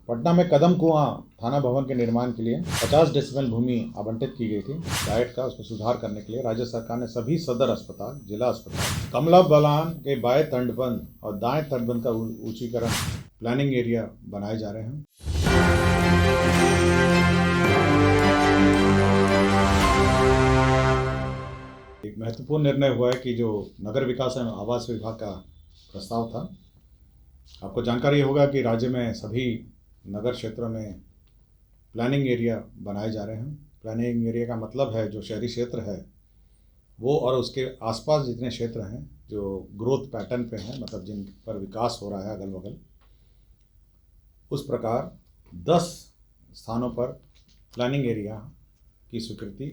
पटना में कदम कुआं थाना भवन के निर्माण के लिए 50 डेसिबल भूमि आवंटित की गई थी। डाइट का उसको सुधार करने के लिए राज्य सरकार ने सभी सदर अस्पताल, जिला अस्पताल, कमला बलान के बाएं तटबंध और दाएं तटबंध का ऊंचीकरण प्लानिंग एरिया बनाए जा रहे हैं। एक महत्वपूर्ण निर्णय हुआ है कि जो नगर विकास एवं आवास विभाग का प्रस्ताव था, आपको जानकारी होगा कि राज्य में सभी नगर क्षेत्रों में प्लानिंग एरिया बनाए जा रहे हैं। प्लानिंग एरिया का मतलब है जो शहरी क्षेत्र है वो और उसके आसपास जितने क्षेत्र हैं जो ग्रोथ पैटर्न पे हैं, मतलब जिन पर विकास हो रहा है अगल बगल, उस प्रकार 10 स्थानों पर प्लानिंग एरिया की स्वीकृति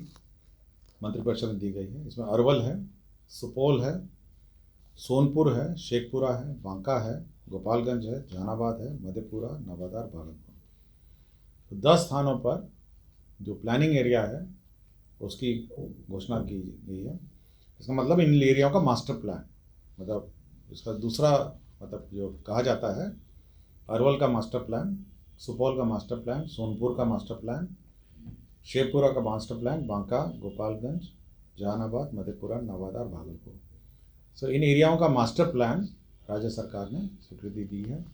मंत्रिपरिषद में दी गई है। इसमें अरवल है, सुपौल है, सोनपुर है, शेखपुरा है, बांका है, गोपालगंज है, जहानाबाद है, मधेपुरा, नवादा, भागलपुर। तो 10 स्थानों पर जो प्लानिंग एरिया है उसकी घोषणा की गई है। इसका मतलब इन एरियाओं का मास्टर प्लान, मतलब इसका दूसरा मतलब जो कहा जाता है, अरवल का मास्टर प्लान, सुपौल का मास्टर प्लान, सोनपुर का मास्टर प्लान, शेखपुरा का मास्टर प्लान, बांका, गोपालगंज, जहानाबाद, मधेपुरा, नवादा और भागलपुर। सो इन एरियाओं का मास्टर प्लान राज्य सरकार ने स्वीकृति दी है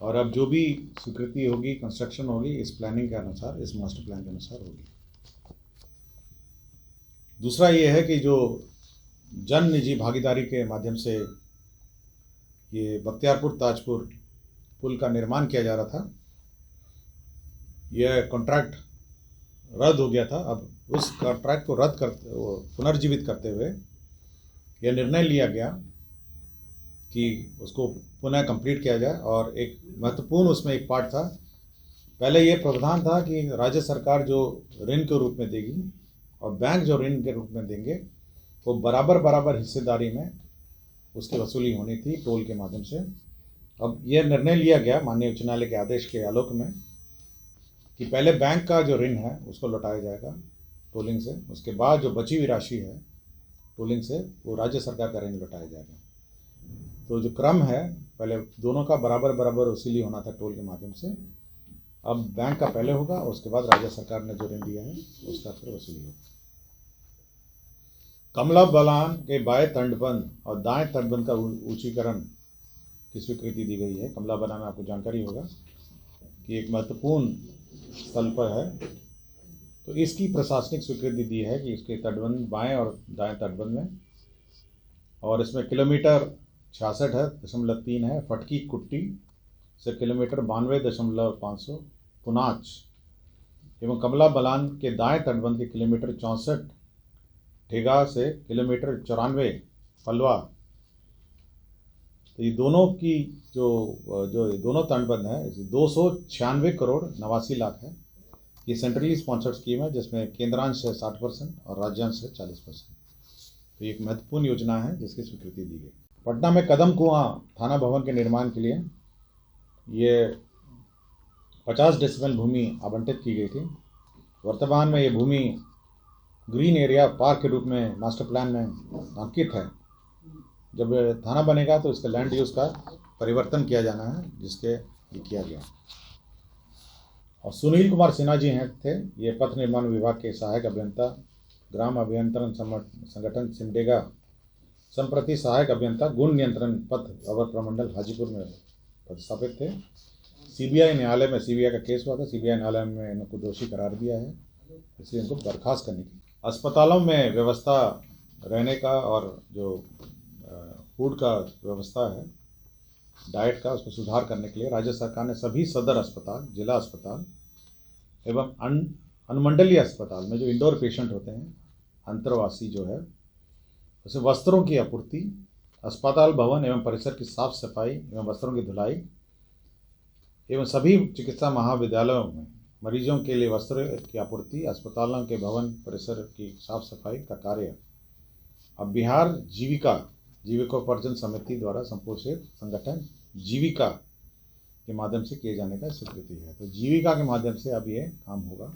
और अब जो भी स्वीकृति होगी, कंस्ट्रक्शन होगी, इस प्लानिंग के अनुसार, इस मास्टर प्लान के अनुसार होगी। दूसरा ये है कि जो जन निजी भागीदारी के माध्यम से ये बख्तियारपुर ताजपुर पुल का निर्माण किया जा रहा था, यह कॉन्ट्रैक्ट रद्द हो गया था। अब उस कॉन्ट्रैक्ट को पुनर्जीवित करते हुए यह निर्णय लिया गया कि उसको पुनः कंप्लीट किया जाए। और एक महत्वपूर्ण उसमें एक पार्ट था, पहले ये प्रावधान था कि राज्य सरकार जो ऋण के रूप में देगी और बैंक जो ऋण के रूप में देंगे वो बराबर हिस्सेदारी में उसकी वसूली होनी थी टोल के माध्यम से। अब यह निर्णय लिया गया माननीय उच्च न्यायालय के आदेश के आलोक में कि पहले बैंक का जो ऋण है उसको लौटाया जाएगा टोलिंग से, उसके बाद जो बची हुई राशि है टोलिंग से वो राज्य सरकार का ऋण लौटाया जाएगा। तो जो क्रम है, पहले दोनों का बराबर वसूली होना था टोल के माध्यम से, अब बैंक का पहले होगा, उसके बाद राज्य सरकार ने जो ऋण दिया है उसका फिर वसूली होगा। कमला बलान के बाएं तटबंध और दाएं तटबंध का ऊंचीकरण की स्वीकृति दी गई है। कमला बलान में आपको जानकारी होगा कि एक महत्वपूर्ण स्थल पर है, तो इसकी प्रशासनिक स्वीकृति दी है कि इसके तटबंध बाएं और दाएं तटबंध में, और इसमें किलोमीटर 66.3 है फटकी कुट्टी से किलोमीटर 92.500 पुनाच, एवं कमला बलान के दाएं तटबंध के किलोमीटर 64 ठेगा से किलोमीटर 94 फलवा। तो ये दोनों की जो दोनों तटबंध है 296 करोड़ 89 लाख है। ये सेंट्रली स्पॉन्सर्ड स्कीम है जिसमें केंद्रांश है 60% और राज्यांश है 40%। तो ये एक महत्वपूर्ण योजना है जिसकी स्वीकृति दी गई। पटना में कदम कुआं थाना भवन के निर्माण के लिए ये 50 डेसिबल भूमि आवंटित की गई थी। वर्तमान में ये भूमि ग्रीन एरिया पार्क के रूप में मास्टर प्लान में अंकित है। जब थाना बनेगा तो इसका लैंड यूज़ का परिवर्तन किया जाना है, जिसके ये किया गया। और सुनील कुमार सिन्हा जी थे, ये पथ निर्माण विभाग के सहायक अभियंता, ग्राम अभियंत्रण संगठन सिमडेगा, संप्रति सहायक अभियंता, गुण नियंत्रण पथ अवर प्रमंडल हाजीपुर में पदस्थापित थे। सीबीआई न्यायालय में सीबीआई का केस हुआ था, सीबीआई न्यायालय में इनको दोषी करार दिया है, इसलिए इनको बर्खास्त करने की। अस्पतालों में व्यवस्था रहने का और जो फूड का व्यवस्था है, डाइट का, उसको सुधार करने के लिए राज्य सरकार ने सभी सदर अस्पताल, जिला अस्पताल एवं अनुमंडलीय अस्पताल में जो इंडोर पेशेंट होते हैं, अंतरवासी जो है, उसे वस्त्रों की आपूर्ति, अस्पताल भवन एवं परिसर की साफ सफाई एवं वस्त्रों की धुलाई एवं सभी चिकित्सा महाविद्यालयों में मरीजों के लिए वस्त्र की आपूर्ति, अस्पतालों के भवन परिसर की साफ सफाई का कार्य अब बिहार जीविकोपार्जन समिति द्वारा संपोषित संगठन जीविका के माध्यम से किए जाने का स्वीकृति है। तो जीविका के माध्यम से अब ये काम होगा,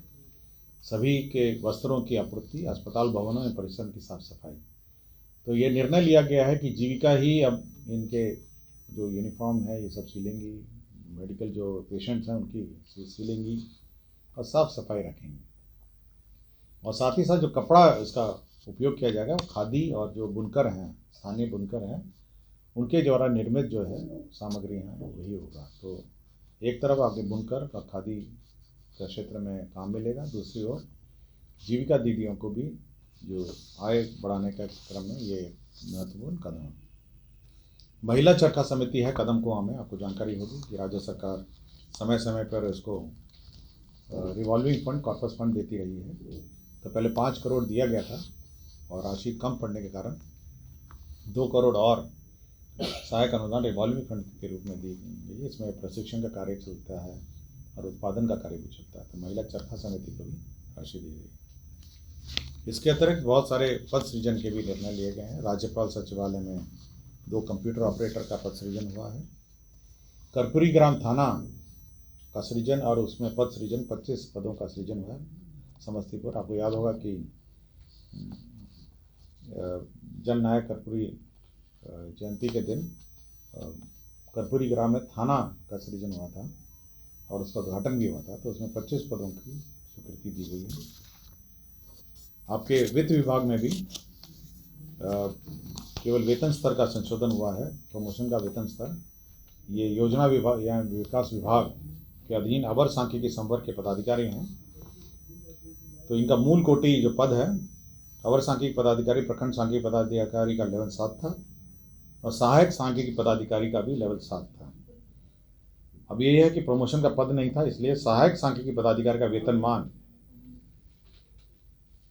सभी के वस्त्रों की आपूर्ति, अस्पताल भवनों में परिसर की साफ सफाई। तो ये निर्णय लिया गया है कि जीविका ही अब इनके जो यूनिफॉर्म है ये सब सिलेंगी, मेडिकल जो पेशेंट्स हैं उनकी सीलेंगी और साफ़ सफाई रखेंगे। और साथ ही साथ जो कपड़ा इसका उपयोग किया जाएगा वो खादी और जो बुनकर हैं, स्थानीय बुनकर हैं, उनके द्वारा निर्मित जो है सामग्री हैं वही होगा। तो एक तरफ आपके बुनकर और खादी का क्षेत्र में काम मिलेगा, दूसरी ओर जीविका दीदियों को भी जो आय बढ़ाने का क्रम में ये महत्वपूर्ण कदम है। महिला चरखा समिति है कदम कुआं में, आपको जानकारी होगी कि राज्य सरकार समय समय पर इसको रिवॉल्विंग फंड, कॉर्पस फंड देती रही है। तो पहले 5 करोड़ दिया गया था और राशि कम पड़ने के कारण 2 करोड़ और सहायक अनुदान रिवॉल्विंग फंड के रूप में दी गई। इसमें प्रशिक्षण का कार्य चलता है और उत्पादन का कार्य भी चलता है। तो महिला चरखा समिति को भी राशि दी गई। इसके अतिरिक्त बहुत सारे पद सृजन के भी निर्णय लिए गए हैं। राज्यपाल सचिवालय में 2 कंप्यूटर ऑपरेटर का पद सृजन हुआ है। कर्पूरी ग्राम थाना का सृजन और उसमें पद सृजन 25 पदों का सृजन हुआ है समस्तीपुर। आपको याद होगा कि जननायक कर्पूरी जयंती के दिन कर्पूरी ग्राम में थाना का सृजन हुआ था और उसका उद्घाटन भी हुआ था। तो उसमें 25 पदों की स्वीकृति दी गई है। आपके वित्त विभाग में भी केवल वेतन स्तर का संशोधन हुआ है, प्रमोशन का वेतन स्तर। ये योजना विभाग या विकास विभाग के अधीन अवर सांख्यिकी संवर्ग के पदाधिकारी हैं। तो इनका मूल कोटि जो पद है, अवर सांख्यिकी पदाधिकारी, प्रखंड सांख्यिकी पदाधिकारी का लेवल 7 था और सहायक सांख्यिकी पदाधिकारी का भी लेवल 7 था। अब ये है कि प्रमोशन का पद नहीं था, इसलिए सहायक सांख्यिकी पदाधिकारी का वेतनमान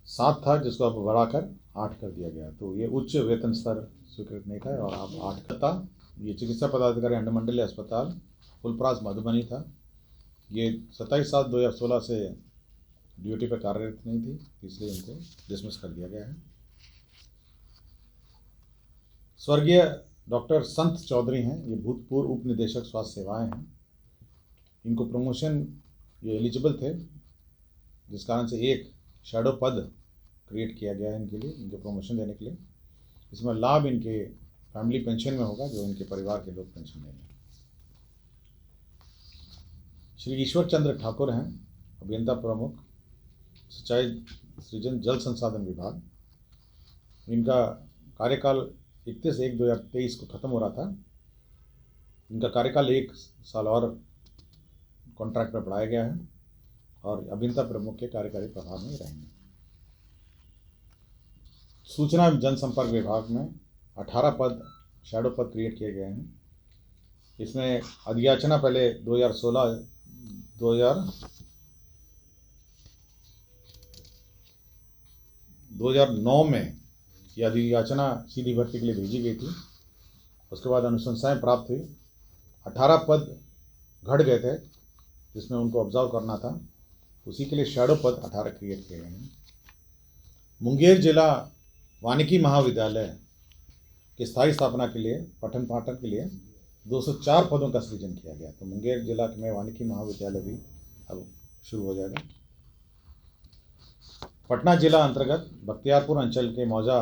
7 था, जिसको अब बढ़ाकर 8 कर दिया गया। तो ये उच्च वेतन स्तर स्वीकृत नहीं था और अब 8 था। ये चिकित्सा पदाधिकारी अंडमंडलीय अस्पताल फुलपरास मधुबनी था। ये 27/7/2016 से ड्यूटी पर कार्यरत नहीं थी, इसलिए इनको डिसमिस कर दिया गया है। स्वर्गीय डॉक्टर संत चौधरी हैं, ये भूतपूर्व उप निदेशक स्वास्थ्य सेवाएं हैं। इनको प्रमोशन, ये एलिजिबल थे, जिस कारण से एक शैडो पद क्रिएट किया गया है इनके लिए, इनको प्रमोशन देने के लिए। इसमें लाभ इनके फैमिली पेंशन में होगा, जो इनके परिवार के लोग पेंशन लेंगे। श्री ईश्वर चंद्र ठाकुर हैं, अभियंता प्रमुख, सिंचाई सृजन जल संसाधन विभाग। इनका कार्यकाल 31/1/2023 को खत्म हो रहा था। इनका कार्यकाल 1 साल और कॉन्ट्रैक्ट पर बढ़ाया गया है और अभियंता प्रमुख के कार्यकारी प्रभार में रहेंगे। सूचना एवं जनसंपर्क विभाग में 18 पद, शैडो पद क्रिएट किए गए हैं। इसमें अधियाचना पहले 2009 में यह अधियाचना सीधी भर्ती के लिए भेजी गई थी। उसके बाद अनुशंसाएं प्राप्त हुई, 18 पद घट गए थे जिसमें उनको ऑब्जर्व करना था, उसी के लिए शैडो पद 18 क्रिएट किए गए हैं। मुंगेर जिला वानिकी महाविद्यालय की स्थायी स्थापना के लिए, पठन पाठन के लिए 204 पदों का सृजन किया गया। तो मुंगेर जिला में वानिकी महाविद्यालय भी अब शुरू हो जाएगा। पटना जिला अंतर्गत बख्तियारपुर अंचल के मौजा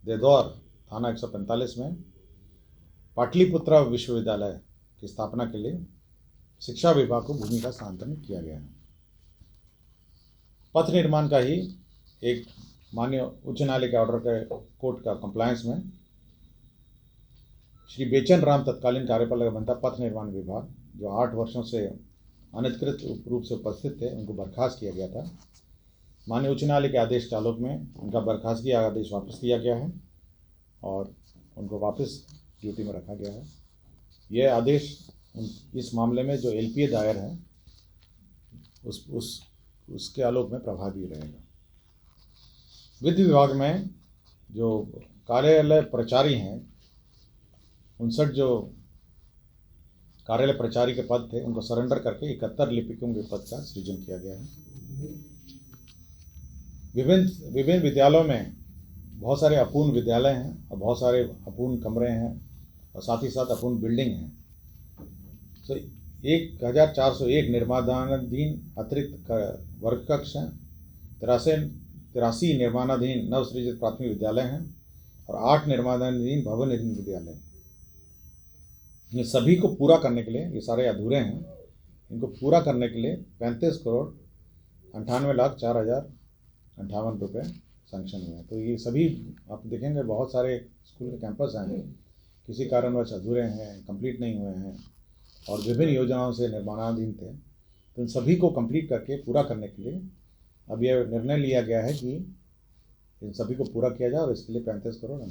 देदौर थाना 145 में पाटलिपुत्रा विश्वविद्यालय की स्थापना के लिए शिक्षा विभाग को भूमि का स्थानांतरण किया गया है। पथ निर्माण का ही एक माननीय उच्च न्यायालय के ऑर्डर के कोर्ट का कंप्लायंस में श्री बेचन राम तत्कालीन कार्यपालक अभियंता पथ निर्माण विभाग, जो 8 वर्षों से अनधिकृत रूप से उपस्थित थे, उनको बर्खास्त किया गया था। माननीय उच्च न्यायालय के आदेश के आलोक में उनका बर्खास्तगी आदेश वापस लिया गया है और उनको वापस ड्यूटी में रखा गया है। यह आदेश इस मामले में जो एलपीए दायर है उसके आलोक में प्रभावी रहेगा। वित्त विभाग में जो कार्यालय प्रचारी हैं, 59 जो कार्यालय प्रचारी के पद थे उनको सरेंडर करके 71 लिपिकों के पद का सृजन किया गया है। विभिन्न विद्यालयों में बहुत सारे अपूर्ण विद्यालय हैं और बहुत सारे अपूर्ण कमरे हैं और साथ ही साथ अपूर्ण बिल्डिंग हैं। तो 1401 निर्माणाधीन अतिरिक्त वर्ग कक्ष हैं, 83 निर्माणाधीन नवसृजित प्राथमिक विद्यालय हैं और 8 निर्माणाधीन भवन विद्यालय। ये सभी को पूरा करने के लिए, ये सारे अधूरे हैं, इनको पूरा करने के लिए 35,98,04,058 रुपये सैंक्शन हुए हैं। तो ये सभी आप देखेंगे बहुत सारे स्कूल के कैंपस हैं किसी कारणवश अधूरे हैं, कंप्लीट नहीं हुए हैं और विभिन्न योजनाओं से निर्माणाधीन थे। तो इन सभी को कंप्लीट करके पूरा करने के लिए अब यह निर्णय लिया गया है कि इन सभी को पूरा किया जाए और इसके लिए 35 करोड़